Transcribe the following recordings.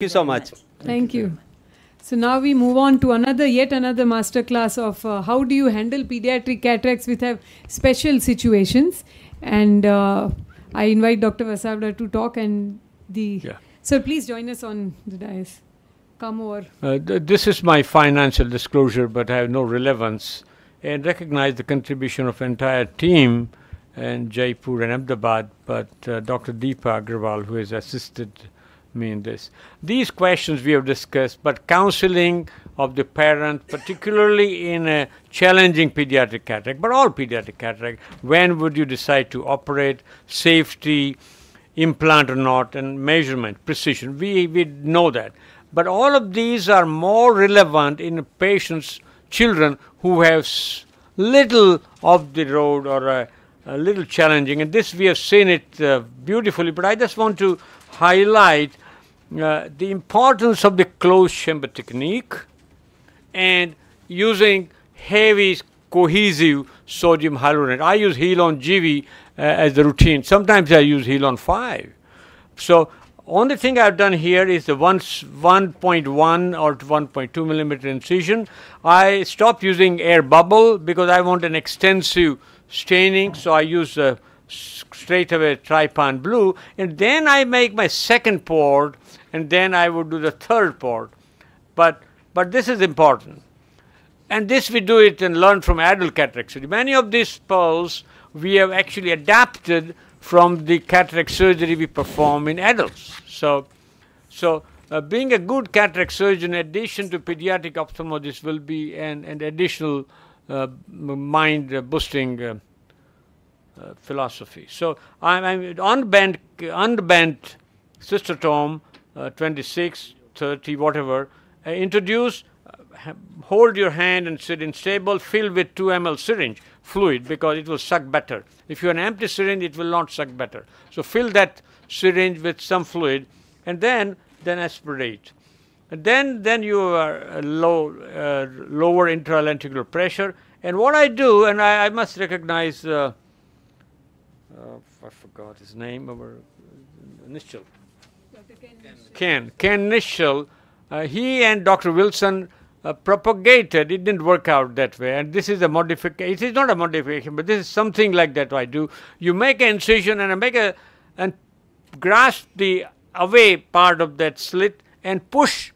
you so much. Thank you. So now we move on to yet another masterclass of how do you handle pediatric cataracts with special situations. And I invite Dr. Vasavada to talk So please join us on the dais. Come over. This is my financial disclosure, but I have no relevance. And recognize the contribution of entire team in Jaipur and Ahmedabad, but Dr. Deepa Agrawal, who has assisted me in this. These questions we have discussed, but counseling of the parent, particularly in a challenging pediatric cataract, but all pediatric cataract, when would you decide to operate, safety, implant or not, and measurement, precision, we know that. But all of these are more relevant in patients, children who have little off the road or a little challenging, and this we have seen it beautifully, but I just want to highlight the importance of the closed chamber technique and using heavy cohesive sodium hyaluronate. I use Helon GV as the routine. Sometimes I use Helon 5. So only thing I've done here is the 1.1 or 1.2 millimeter incision. I stopped using air bubble because I want an extensive staining, so I use straight away trypan blue, and then I make my second port, and then I would do the third port. But this is important, and this we do it and learn from adult cataract surgery. Many of these pearls we have actually adapted from the cataract surgery we perform in adults. So being a good cataract surgeon, in addition to pediatric ophthalmologist, will be an additional mind boosting philosophy. So I'm unbent cystotome 26, 30, whatever. Introduce, hold your hand and sit in stable, fill with 2 ml syringe fluid because it will suck better. If you have an empty syringe, it will not suck better. So fill that syringe with some fluid and then aspirate. And then you are lower intralenticular pressure. And what I do, and I must recognize, I forgot his name, Nischal. Ken Nischal. He and Dr. Wilson propagated. It didn't work out that way, and this is a modification. It is not a modification, but this is something like that I do. You make an incision and grasp the away part of that slit and push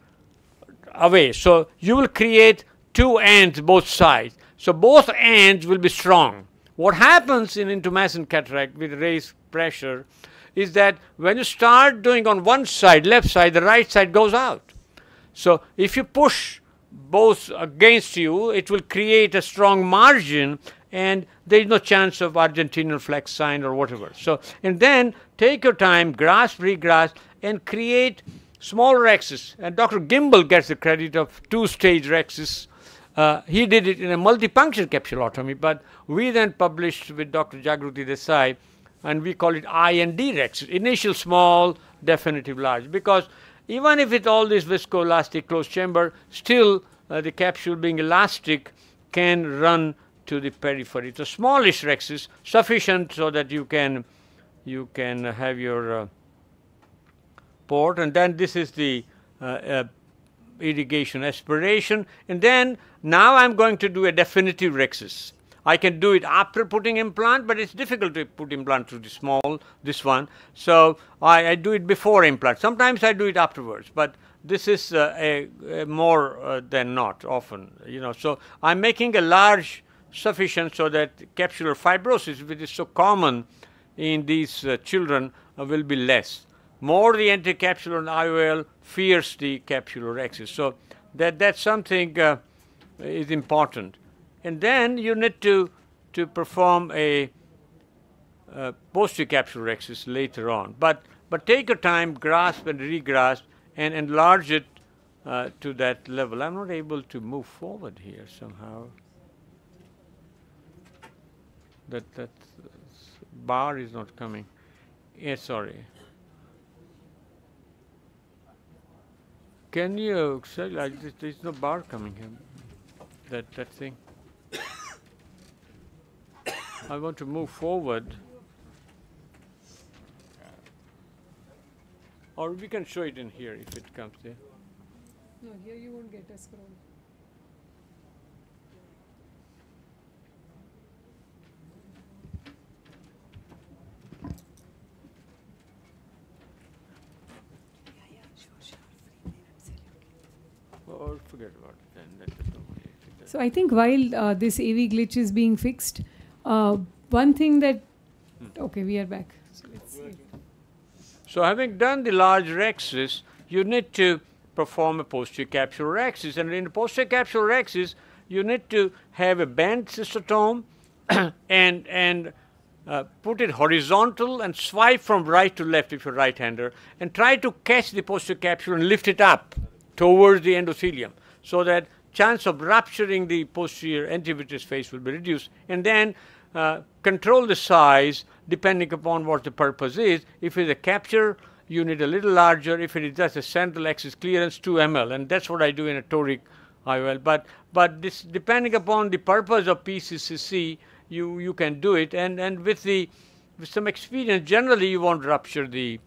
away. So you will create 2 ends both sides. So both ends will be strong. What happens in intumescent cataract with raised pressure is that when you start doing on one side, left side, the right side goes out. So if you push both against you, it will create a strong margin and there is no chance of Argentinian flex sign or whatever. So, and then take your time, grasp, regrasp, and create small rexes. And Dr. Gimbel gets the credit of 2-stage rexes. He did it in a multipuncture capsulotomy, but we then published with Dr. Jagruti Desai, and we call it I and D rexes. Initial small, definitive large, because even if it's all this viscoelastic closed chamber, still the capsule being elastic can run to the periphery. So smallish rexes, sufficient so that you can have your port, and then this is the irrigation aspiration, and then now I'm going to do a definitive rexis. I can do it after putting implant, but it's difficult to put implant through this one. So I do it before implant. Sometimes I do it afterwards, but this is a more than not often, So I'm making a large sufficient so that capsular fibrosis, which is so common in these children, will be less. More the anticapsular IOL fears the capsular rexis. So that's something is important. And then you need to perform a posterior capsular rexis later on. But take your time, grasp and regrasp, and enlarge it to that level. I'm not able to move forward here somehow. That bar is not coming. Yeah, sorry. Can you say like this? There's no bar coming here. That thing. I want to move forward. Or we can show it in here if it comes there. No, here you won't get a scroll. Or forget about it then. Let us know if it does. So I think while this AV glitch is being fixed, one thing that, okay, we are back. So let's see. So having done the large rhexis, you need to perform a posterior capsular rhexis. And in the posterior capsular rhexis, you need to have a bent cystotome and put it horizontal and swipe from right to left if you're right-hander, and try to catch the posterior capsule and lift it up towards the endothelium, so that chance of rupturing the posterior antivitreous face will be reduced. And then control the size depending upon what the purpose is. If it's a capture, you need a little larger. If it is just a central axis clearance, 2 ml, and that's what I do in a toric IOL. But this, depending upon the purpose of PCCC, you can do it, and with some experience, generally you won't rupture the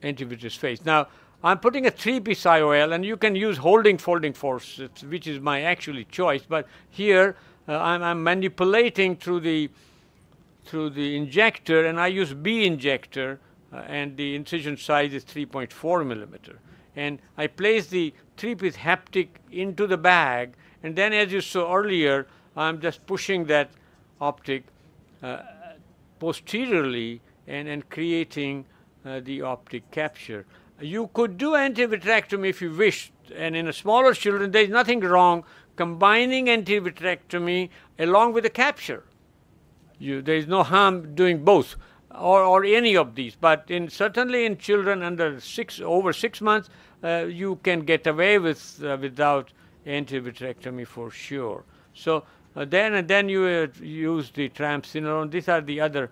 antivitreous face. Now, I'm putting a 3-piece IOL, and you can use holding folding force, which is my actually choice. But here I'm manipulating through the injector, and I use B injector, and the incision size is 3.4 millimeter. And I place the 3-piece haptic into the bag, and then, as you saw earlier, I'm just pushing that optic posteriorly and creating the optic capture. You could do antivitrectomy if you wished, and in a smaller children, there is nothing wrong combining antivitrectomy along with the capture. There is no harm doing both, or any of these. But certainly in children under over 6 months, you can get away with without antivitrectomy for sure. So then you use the triamcinolone. These are the other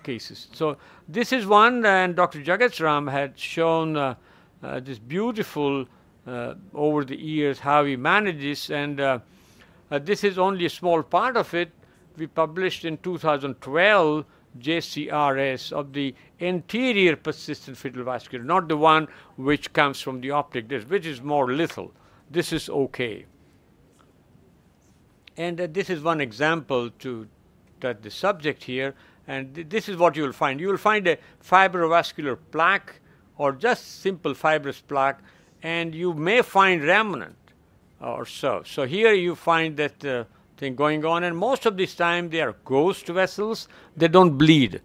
cases. So this is one, and Dr. Jagatsram had shown this beautiful over the years how he managed this, and this is only a small part of it. We published in 2012 JCRS of the anterior persistent fetal vascular, not the one which comes from the optic disc, which is more lethal. This is okay. And this is one example to touch the subject here, and this is what you will find. You will find a fibrovascular plaque or just simple fibrous plaque, and you may find remnant or so. So here you find that thing going on, and most of this time they are ghost vessels. They don't bleed.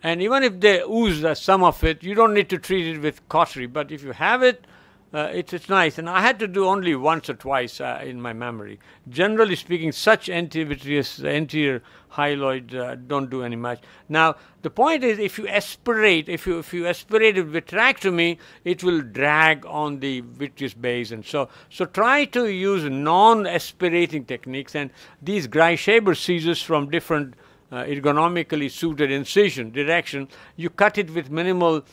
And even if they ooze some of it, you don't need to treat it with cautery. But if you have it, it's nice. And I had to do only once or twice in my memory. Generally speaking, such antivitreous anterior hyaloid don't do any much. Now, the point is, if you aspirate, if you aspirate with vitrectomy, it will drag on the vitreous base. And so try to use non-aspirating techniques. And these Greisch-Haber scissors from different ergonomically suited incision direction, you cut it with minimal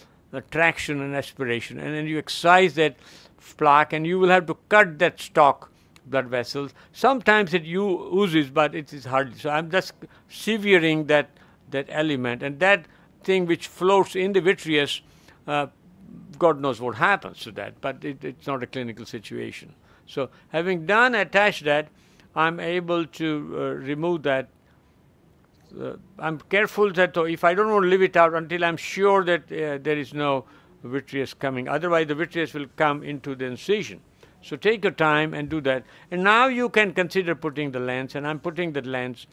traction and aspiration, and then you excise that plaque, and you will have to cut that stalk blood vessels. Sometimes it oozes, but it is hardly. So I'm just severing that element, and that thing which floats in the vitreous, God knows what happens to that, but it's not a clinical situation. So having attached that, I'm able to remove that. I'm careful that if I don't want to leave it out until I'm sure that there is no vitreous coming. Otherwise, the vitreous will come into the incision. So take your time and do that. And now you can consider putting the lens, and I'm putting the lens.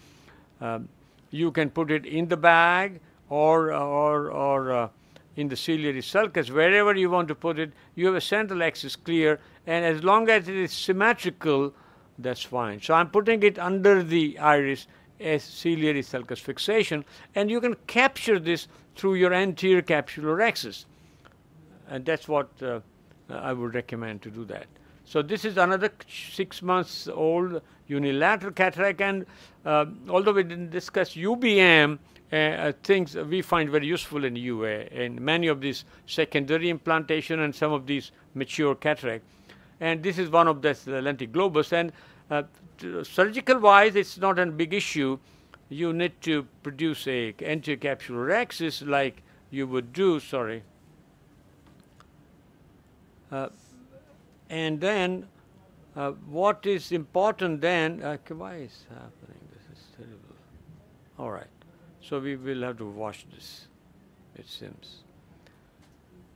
You can put it in the bag or in the ciliary sulcus, wherever you want to put it. You have a central axis clear, and as long as it is symmetrical, that's fine. So I'm putting it under the iris as ciliary sulcus fixation, and you can capture this through your anterior capsular axis, and that's what I would recommend to do that. So this is another 6 months old unilateral cataract, and although we didn't discuss UBM, things we find very useful in UA and many of these secondary implantation and some of these mature cataract, and this is one of the lentic globus. And surgical wise, it's not a big issue. you need to produce a anterior capsular axis like you would do, and then what is important then, why is happening? This is terrible. All right, so we will have to watch this, it seems.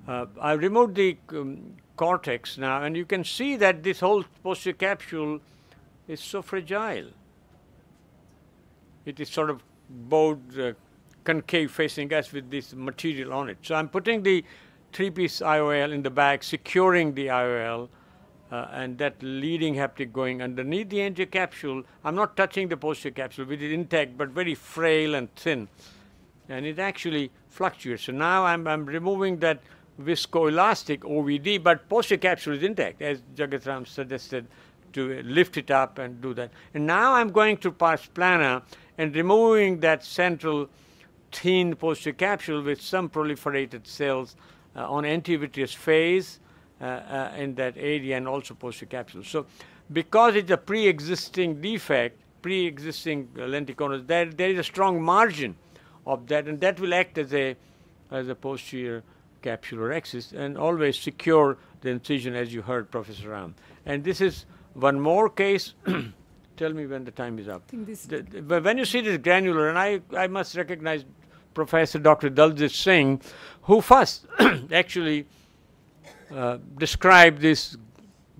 I removed the cortex now, and you can see that this whole posterior capsule is so fragile. It is sort of bowed, concave facing us with this material on it. So I'm putting the 3-piece IOL in the back, securing the IOL, and that leading haptic going underneath the anterior capsule. I'm not touching the posterior capsule, which is intact but very frail and thin, and it actually fluctuates. So now I'm removing that viscoelastic OVD, but posterior capsule is intact, as Jagat Ram suggested, to lift it up and do that. And now I'm going to pars plana and removing that central thin posterior capsule with some proliferated cells on antivitreous phase in that area, and also posterior capsule. So because it's a pre-existing defect, pre-existing lenticonus, there is a strong margin of that, and that will act as a posterior capsular axis and always secure the incision, as you heard Professor Ram. And this is one more case. Tell me when the time is up. But when you see this granular, and I must recognize Professor Dr. Daljit Singh, who first actually described this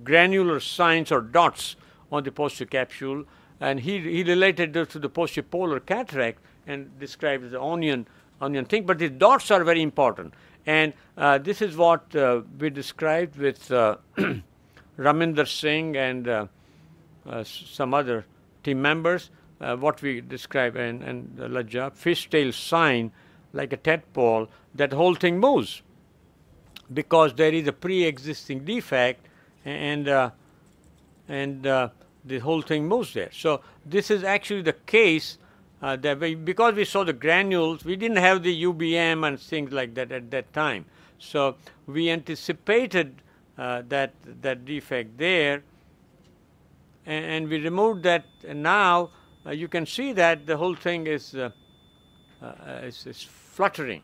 granular signs or dots on the posterior capsule, and he related this to the posterior polar cataract and described the onion thing. But the dots are very important. And this is what we described with Raminder Singh and some other team members, what we describe, and Lajja, fishtail sign, like a tadpole, that whole thing moves because there is a pre-existing defect, and the whole thing moves there. So this is actually the case that because we saw the granules, we didn't have the UBM and things like that at that time. So we anticipated that defect there, and we removed that, and now you can see that the whole thing is fluttering.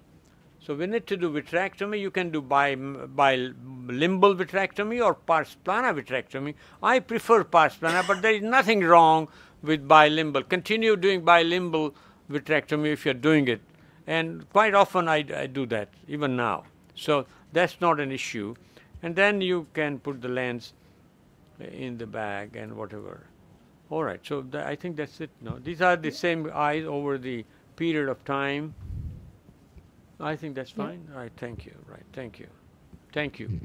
So we need to do vitrectomy. You can do bilimbal vitrectomy or pars plana vitrectomy. I prefer pars plana, but there is nothing wrong with bilimbal. Continue doing bilimbal vitrectomy if you're doing it. And quite often I do that, even now. So that's not an issue. And then you can put the lens in the bag and whatever. All right, so I think that's it. No, these are the same eyes over the period of time. I think that's fine. All right, thank you. Right, thank you. Thank you.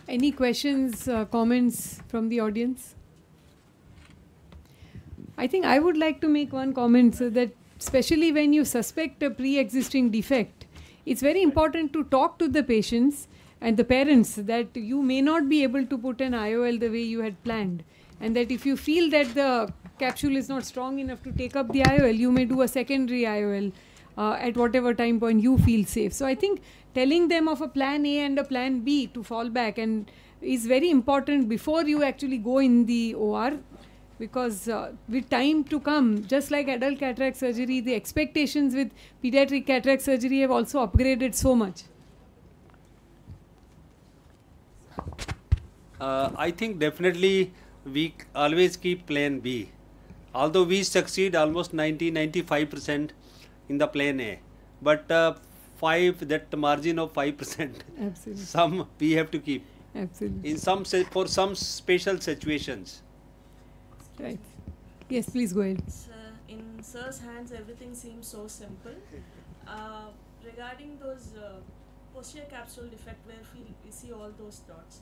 Any questions, comments from the audience? I think I would like to make one comment, so that especially when you suspect a pre-existing defect, it's very important to talk to the patients and the parents that you may not be able to put an IOL the way you had planned, and that if you feel that the capsule is not strong enough to take up the IOL, you may do a secondary IOL at whatever time point you feel safe. So I think telling them of a plan A and a plan B to fall back and is very important before you actually go in the OR, because with time to come, just like adult cataract surgery, the expectations with pediatric cataract surgery have also upgraded so much. I think definitely we always keep plan B. Although we succeed almost 90-95% in the plan A, but that margin of 5%, absolutely, some we have to keep. Absolutely. In some for some special situations. Right. Yes, please go ahead. In Sir's hands, everything seems so simple. Regarding those posterior capsule defect where we see all those dots,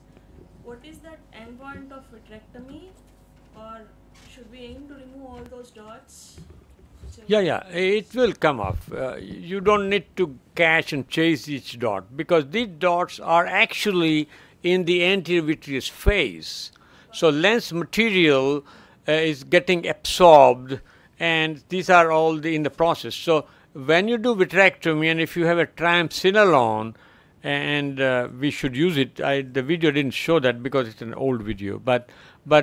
what is that endpoint of vitrectomy, or should we aim to remove all those dots? Yeah, it will come off. You don't need to catch and chase each dot, because these dots are actually in the anterior vitreous phase. So lens material is getting absorbed, and these are all in the process. So when you do vitrectomy, and if you have a triamcinolone, and we should use it. The video didn't show that because it's an old video, but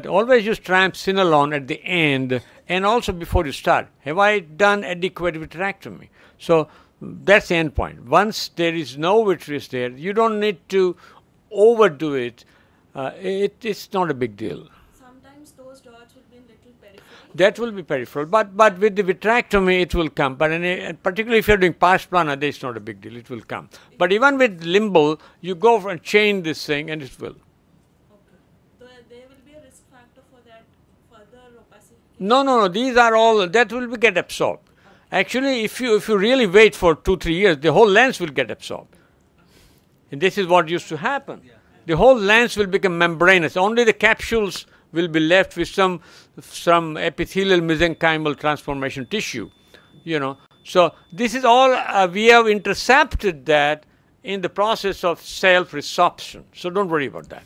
always use triamcinolone at the end and also before you start. Have I done adequate vitrectomy? So that's the end point. Once there is no vitreous there, you don't need to overdo it. It's not a big deal. Sometimes those dots will be in little periphery. That will be peripheral, but with the vitrectomy it will come. But particularly if you're doing pars plana, it's not a big deal. It will come. But even with limbal, you go and chain this thing, and it will. Okay. So there will be a risk factor for that further opacity. No. These are all that will get absorbed. Actually, if you really wait for 2-3 years, the whole lens will get absorbed. And this is what used to happen. The whole lens will become membranous. Only the capsules will be left with some epithelial mesenchymal transformation tissue, you know. So this is all, we have intercepted that in the process of self-resorption. So don't worry about that.